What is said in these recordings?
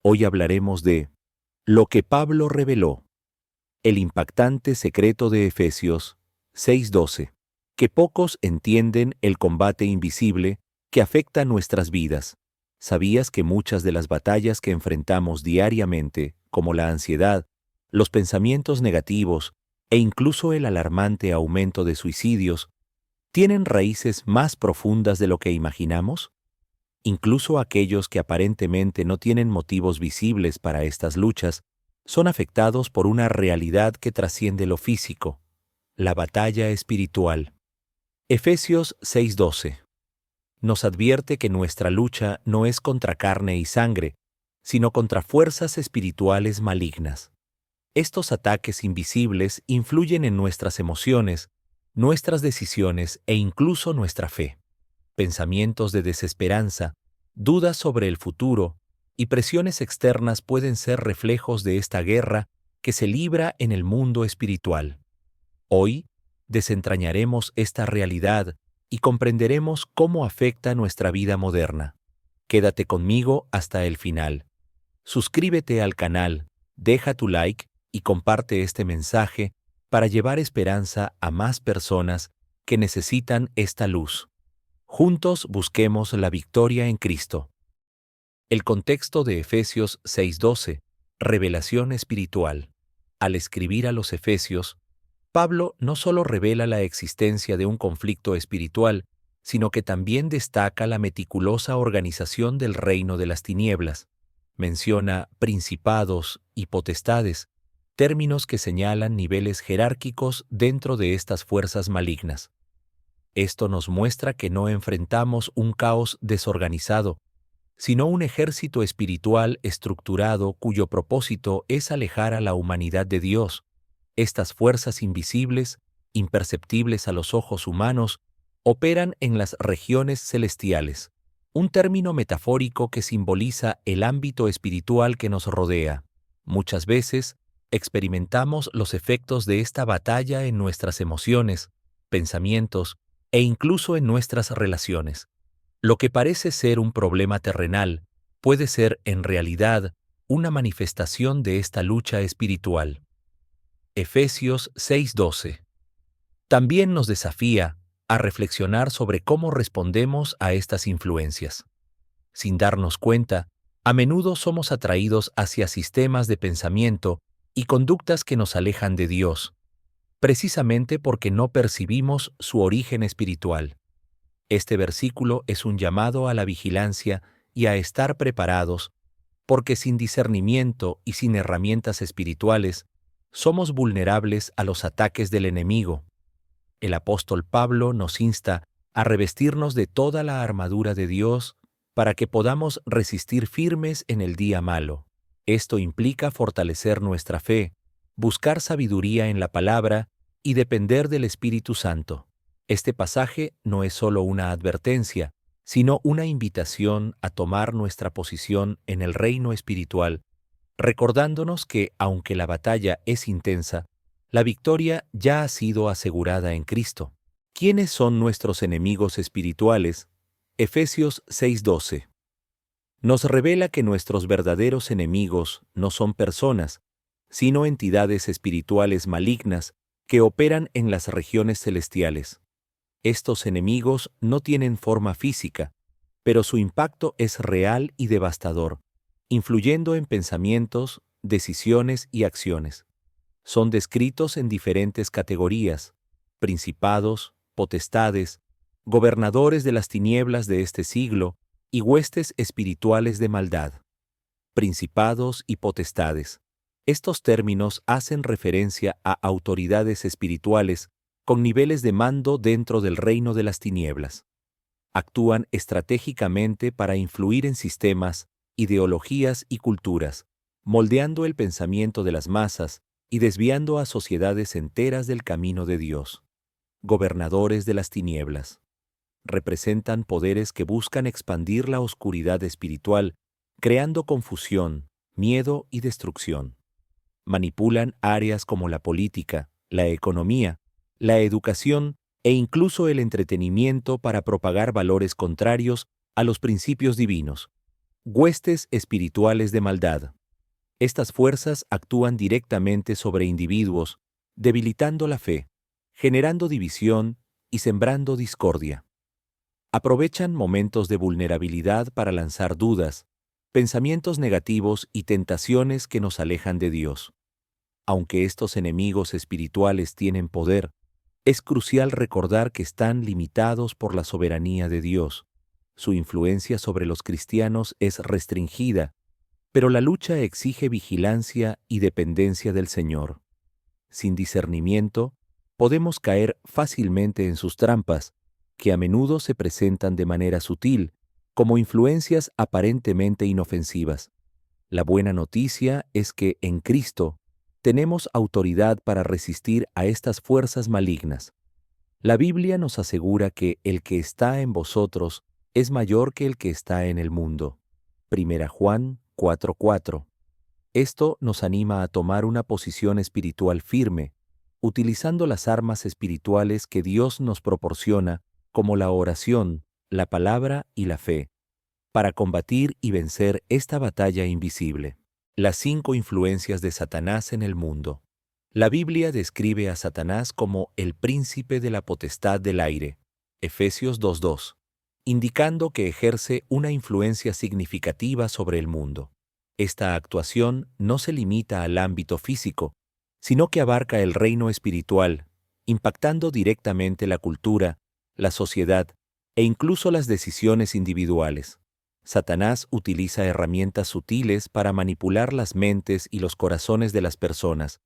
Hoy hablaremos de lo que Pablo reveló, el impactante secreto de Efesios 6:12, que pocos entienden el combate invisible que afecta nuestras vidas. ¿Sabías que muchas de las batallas que enfrentamos diariamente, como la ansiedad, los pensamientos negativos e incluso el alarmante aumento de suicidios, tienen raíces más profundas de lo que imaginamos? Incluso aquellos que aparentemente no tienen motivos visibles para estas luchas, son afectados por una realidad que trasciende lo físico, la batalla espiritual. Efesios 6:12 nos advierte que nuestra lucha no es contra carne y sangre, sino contra fuerzas espirituales malignas. Estos ataques invisibles influyen en nuestras emociones, nuestras decisiones e incluso nuestra fe. Pensamientos de desesperanza, dudas sobre el futuro y presiones externas pueden ser reflejos de esta guerra que se libra en el mundo espiritual. Hoy, desentrañaremos esta realidad y comprenderemos cómo afecta nuestra vida moderna. Quédate conmigo hasta el final. Suscríbete al canal, deja tu like y comparte este mensaje para llevar esperanza a más personas que necesitan esta luz. Juntos busquemos la victoria en Cristo. El contexto de Efesios 6:12, revelación espiritual. Al escribir a los Efesios, Pablo no solo revela la existencia de un conflicto espiritual, sino que también destaca la meticulosa organización del reino de las tinieblas. Menciona principados y potestades, términos que señalan niveles jerárquicos dentro de estas fuerzas malignas. Esto nos muestra que no enfrentamos un caos desorganizado, sino un ejército espiritual estructurado cuyo propósito es alejar a la humanidad de Dios. Estas fuerzas invisibles, imperceptibles a los ojos humanos, operan en las regiones celestiales, un término metafórico que simboliza el ámbito espiritual que nos rodea. Muchas veces, experimentamos los efectos de esta batalla en nuestras emociones, pensamientos e incluso en nuestras relaciones. Lo que parece ser un problema terrenal puede ser, en realidad, una manifestación de esta lucha espiritual. Efesios 6:12 también nos desafía a reflexionar sobre cómo respondemos a estas influencias. Sin darnos cuenta, a menudo somos atraídos hacia sistemas de pensamiento y conductas que nos alejan de Dios, precisamente porque no percibimos su origen espiritual. Este versículo es un llamado a la vigilancia y a estar preparados, porque sin discernimiento y sin herramientas espirituales, somos vulnerables a los ataques del enemigo. El apóstol Pablo nos insta a revestirnos de toda la armadura de Dios para que podamos resistir firmes en el día malo. Esto implica fortalecer nuestra fe, buscar sabiduría en la palabra y depender del Espíritu Santo. Este pasaje no es solo una advertencia, sino una invitación a tomar nuestra posición en el reino espiritual, recordándonos que, aunque la batalla es intensa, la victoria ya ha sido asegurada en Cristo. ¿Quiénes son nuestros enemigos espirituales? Efesios 6:12 nos revela que nuestros verdaderos enemigos no son personas, sino entidades espirituales malignas que operan en las regiones celestiales. Estos enemigos no tienen forma física, pero su impacto es real y devastador, influyendo en pensamientos, decisiones y acciones. Son descritos en diferentes categorías: principados, potestades, gobernadores de las tinieblas de este siglo y huestes espirituales de maldad. Principados y potestades. Estos términos hacen referencia a autoridades espirituales con niveles de mando dentro del reino de las tinieblas. Actúan estratégicamente para influir en sistemas, ideologías y culturas, moldeando el pensamiento de las masas y desviando a sociedades enteras del camino de Dios. Gobernadores de las tinieblas. Representan poderes que buscan expandir la oscuridad espiritual, creando confusión, miedo y destrucción. Manipulan áreas como la política, la economía, la educación e incluso el entretenimiento para propagar valores contrarios a los principios divinos. Huestes espirituales de maldad. Estas fuerzas actúan directamente sobre individuos, debilitando la fe, generando división y sembrando discordia. Aprovechan momentos de vulnerabilidad para lanzar dudas, pensamientos negativos y tentaciones que nos alejan de Dios. Aunque estos enemigos espirituales tienen poder, es crucial recordar que están limitados por la soberanía de Dios. Su influencia sobre los cristianos es restringida, pero la lucha exige vigilancia y dependencia del Señor. Sin discernimiento, podemos caer fácilmente en sus trampas, que a menudo se presentan de manera sutil, como influencias aparentemente inofensivas. La buena noticia es que en Cristo tenemos autoridad para resistir a estas fuerzas malignas. La Biblia nos asegura que el que está en vosotros es mayor que el que está en el mundo. 1 Juan 4:4. Esto nos anima a tomar una posición espiritual firme, utilizando las armas espirituales que Dios nos proporciona, como la oración, la palabra y la fe, para combatir y vencer esta batalla invisible. Las 5 influencias de Satanás en el mundo. La Biblia describe a Satanás como el príncipe de la potestad del aire, Efesios 2:2, indicando que ejerce una influencia significativa sobre el mundo. Esta actuación no se limita al ámbito físico, sino que abarca el reino espiritual, impactando directamente la cultura, la sociedad e incluso las decisiones individuales. Satanás utiliza herramientas sutiles para manipular las mentes y los corazones de las personas,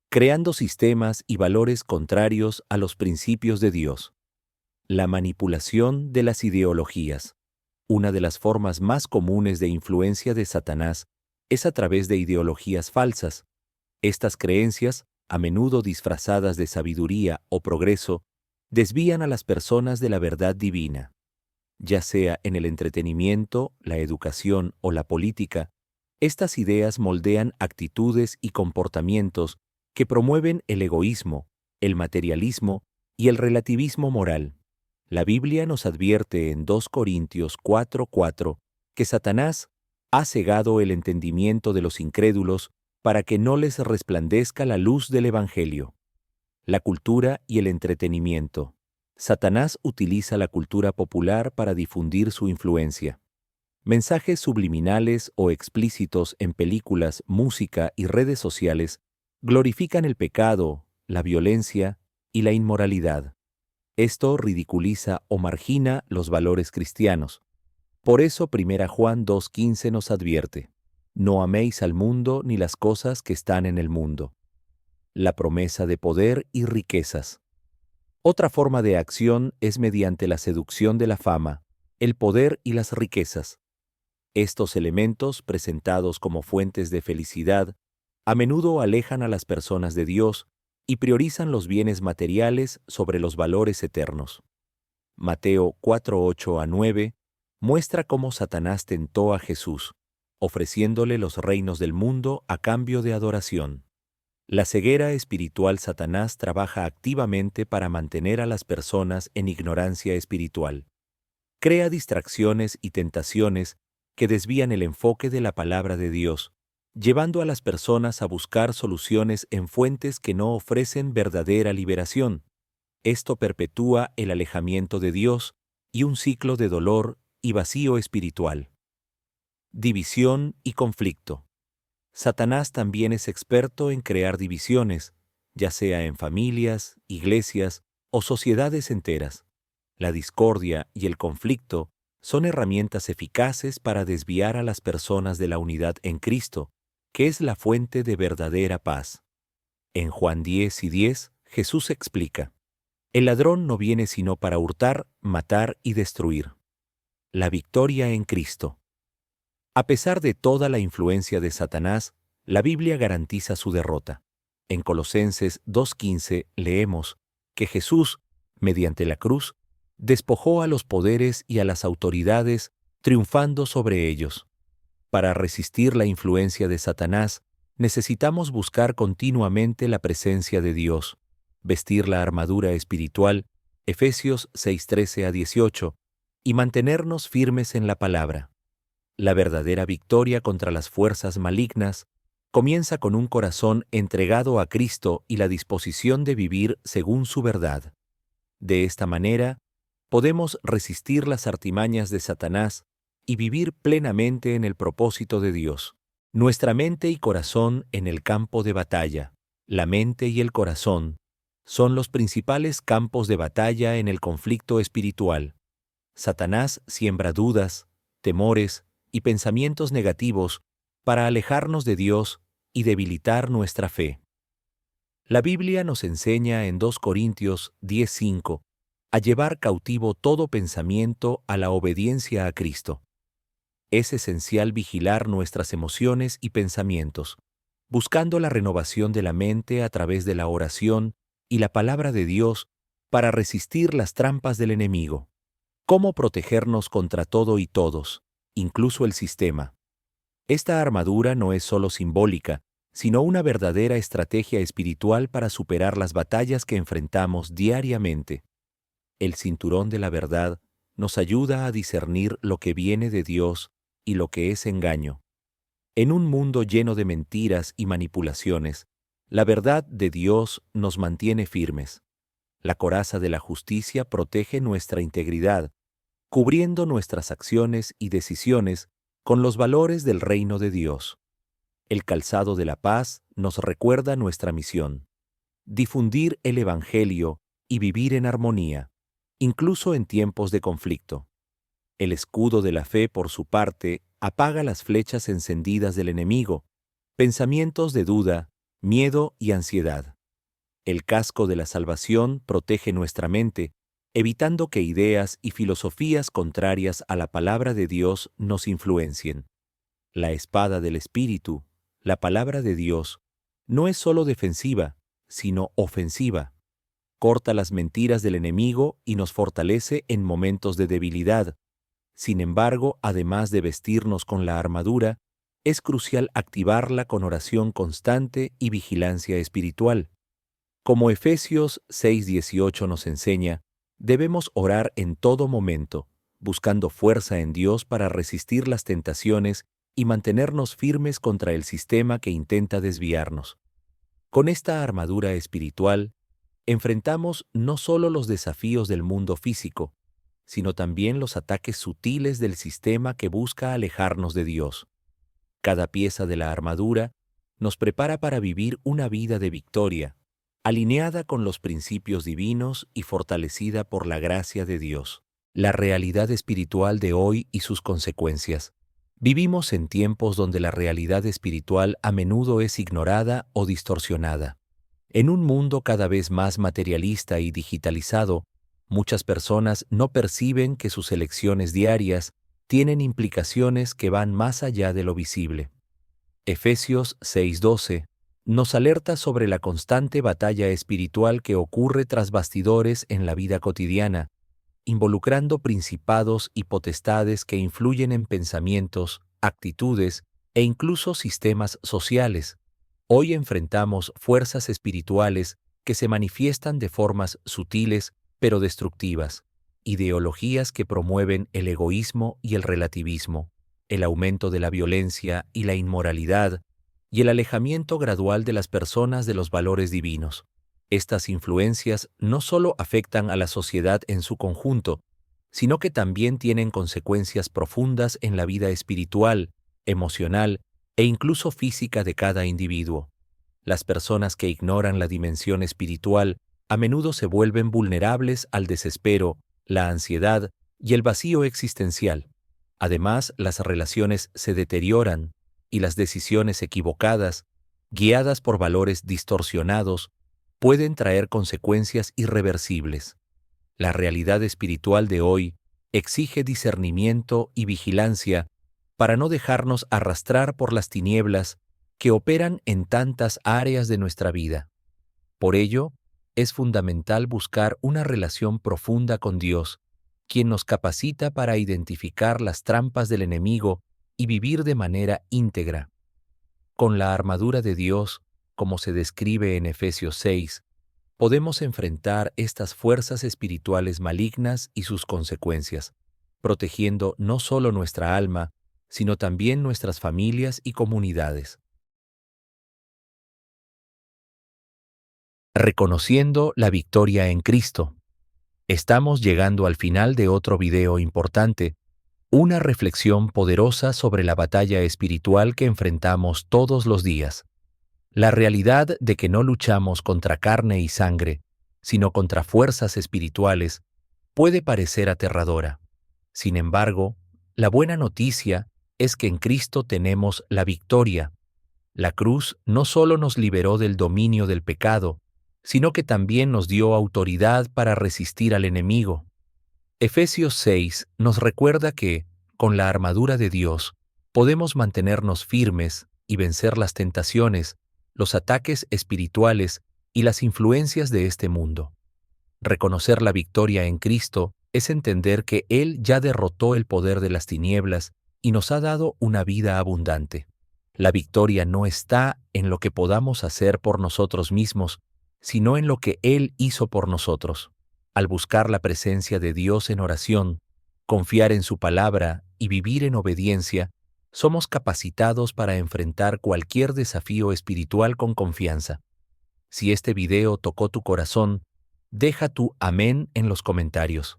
creando sistemas y valores contrarios a los principios de Dios. La manipulación de las ideologías. Una de las formas más comunes de influencia de Satanás es a través de ideologías falsas. Estas creencias, a menudo disfrazadas de sabiduría o progreso, desvían a las personas de la verdad divina. Ya sea en el entretenimiento, la educación o la política, estas ideas moldean actitudes y comportamientos que promueven el egoísmo, el materialismo y el relativismo moral. La Biblia nos advierte en 2 Corintios 4:4 que Satanás ha cegado el entendimiento de los incrédulos para que no les resplandezca la luz del Evangelio. La cultura y el entretenimiento. Satanás utiliza la cultura popular para difundir su influencia. Mensajes subliminales o explícitos en películas, música y redes sociales glorifican el pecado, la violencia y la inmoralidad. Esto ridiculiza o margina los valores cristianos. Por eso 1 Juan 2:15 nos advierte: no améis al mundo ni las cosas que están en el mundo. La promesa de poder y riquezas. Otra forma de acción es mediante la seducción de la fama, el poder y las riquezas. Estos elementos, presentados como fuentes de felicidad, a menudo alejan a las personas de Dios y priorizan los bienes materiales sobre los valores eternos. Mateo 4:8-9 muestra cómo Satanás tentó a Jesús, ofreciéndole los reinos del mundo a cambio de adoración. La ceguera espiritual. Satanás trabaja activamente para mantener a las personas en ignorancia espiritual. Crea distracciones y tentaciones que desvían el enfoque de la palabra de Dios, llevando a las personas a buscar soluciones en fuentes que no ofrecen verdadera liberación. Esto perpetúa el alejamiento de Dios y un ciclo de dolor y vacío espiritual. División y conflicto. Satanás también es experto en crear divisiones, ya sea en familias, iglesias o sociedades enteras. La discordia y el conflicto son herramientas eficaces para desviar a las personas de la unidad en Cristo, que es la fuente de verdadera paz. En Juan 10:10, Jesús explica: el ladrón no viene sino para hurtar, matar y destruir. La victoria en Cristo. A pesar de toda la influencia de Satanás, la Biblia garantiza su derrota. En Colosenses 2:15 leemos que Jesús, mediante la cruz, despojó a los poderes y a las autoridades, triunfando sobre ellos. Para resistir la influencia de Satanás, necesitamos buscar continuamente la presencia de Dios, vestir la armadura espiritual, Efesios 6:13-18, y mantenernos firmes en la palabra. La verdadera victoria contra las fuerzas malignas comienza con un corazón entregado a Cristo y la disposición de vivir según su verdad. De esta manera, podemos resistir las artimañas de Satanás y vivir plenamente en el propósito de Dios. Nuestra mente y corazón en el campo de batalla. La mente y el corazón son los principales campos de batalla en el conflicto espiritual. Satanás siembra dudas, temores y pensamientos negativos para alejarnos de Dios y debilitar nuestra fe. La Biblia nos enseña en 2 Corintios 10:5 a llevar cautivo todo pensamiento a la obediencia a Cristo. Es esencial vigilar nuestras emociones y pensamientos, buscando la renovación de la mente a través de la oración y la palabra de Dios para resistir las trampas del enemigo. ¿Cómo protegernos contra todo y todos, incluso el sistema? Esta armadura no es solo simbólica, sino una verdadera estrategia espiritual para superar las batallas que enfrentamos diariamente. El cinturón de la verdad nos ayuda a discernir lo que viene de Dios y lo que es engaño. En un mundo lleno de mentiras y manipulaciones, la verdad de Dios nos mantiene firmes. La coraza de la justicia protege nuestra integridad, cubriendo nuestras acciones y decisiones con los valores del reino de Dios. El calzado de la paz nos recuerda nuestra misión: difundir el Evangelio y vivir en armonía, incluso en tiempos de conflicto. El escudo de la fe, por su parte, apaga las flechas encendidas del enemigo, pensamientos de duda, miedo y ansiedad. El casco de la salvación protege nuestra mente, evitando que ideas y filosofías contrarias a la palabra de Dios nos influencien. La espada del Espíritu, la palabra de Dios, no es solo defensiva, sino ofensiva. Corta las mentiras del enemigo y nos fortalece en momentos de debilidad. Sin embargo, además de vestirnos con la armadura, es crucial activarla con oración constante y vigilancia espiritual. Como Efesios 6:18 nos enseña, debemos orar en todo momento, buscando fuerza en Dios para resistir las tentaciones y mantenernos firmes contra el sistema que intenta desviarnos. Con esta armadura espiritual, enfrentamos no solo los desafíos del mundo físico, sino también los ataques sutiles del sistema que busca alejarnos de Dios. Cada pieza de la armadura nos prepara para vivir una vida de victoria, alineada con los principios divinos y fortalecida por la gracia de Dios. La realidad espiritual de hoy y sus consecuencias. Vivimos en tiempos donde la realidad espiritual a menudo es ignorada o distorsionada. En un mundo cada vez más materialista y digitalizado, muchas personas no perciben que sus elecciones diarias tienen implicaciones que van más allá de lo visible. Efesios 6:12 nos alerta sobre la constante batalla espiritual que ocurre tras bastidores en la vida cotidiana, involucrando principados y potestades que influyen en pensamientos, actitudes e incluso sistemas sociales. Hoy enfrentamos fuerzas espirituales que se manifiestan de formas sutiles pero destructivas, ideologías que promueven el egoísmo y el relativismo, el aumento de la violencia y la inmoralidad, y el alejamiento gradual de las personas de los valores divinos. Estas influencias no solo afectan a la sociedad en su conjunto, sino que también tienen consecuencias profundas en la vida espiritual, emocional e incluso física de cada individuo. Las personas que ignoran la dimensión espiritual a menudo se vuelven vulnerables al desespero, la ansiedad y el vacío existencial. Además, las relaciones se deterioran y las decisiones equivocadas, guiadas por valores distorsionados, pueden traer consecuencias irreversibles. La realidad espiritual de hoy exige discernimiento y vigilancia para no dejarnos arrastrar por las tinieblas que operan en tantas áreas de nuestra vida. Por ello, es fundamental buscar una relación profunda con Dios, quien nos capacita para identificar las trampas del enemigo y vivir de manera íntegra. Con la armadura de Dios, como se describe en Efesios 6, podemos enfrentar estas fuerzas espirituales malignas y sus consecuencias, protegiendo no solo nuestra alma, sino también nuestras familias y comunidades. Reconociendo la victoria en Cristo. Estamos llegando al final de otro video importante, una reflexión poderosa sobre la batalla espiritual que enfrentamos todos los días. La realidad de que no luchamos contra carne y sangre, sino contra fuerzas espirituales, puede parecer aterradora. Sin embargo, la buena noticia es que en Cristo tenemos la victoria. La cruz no solo nos liberó del dominio del pecado, sino que también nos dio autoridad para resistir al enemigo. Efesios 6 nos recuerda que, con la armadura de Dios, podemos mantenernos firmes y vencer las tentaciones, los ataques espirituales y las influencias de este mundo. Reconocer la victoria en Cristo es entender que Él ya derrotó el poder de las tinieblas y nos ha dado una vida abundante. La victoria no está en lo que podamos hacer por nosotros mismos, sino en lo que Él hizo por nosotros. Al buscar la presencia de Dios en oración, confiar en su palabra y vivir en obediencia, somos capacitados para enfrentar cualquier desafío espiritual con confianza. Si este video tocó tu corazón, deja tu amén en los comentarios.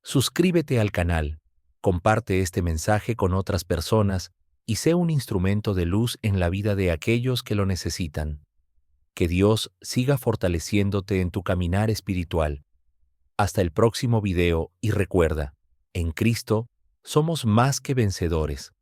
Suscríbete al canal, comparte este mensaje con otras personas y sé un instrumento de luz en la vida de aquellos que lo necesitan. Que Dios siga fortaleciéndote en tu caminar espiritual. Hasta el próximo video y recuerda, en Cristo somos más que vencedores.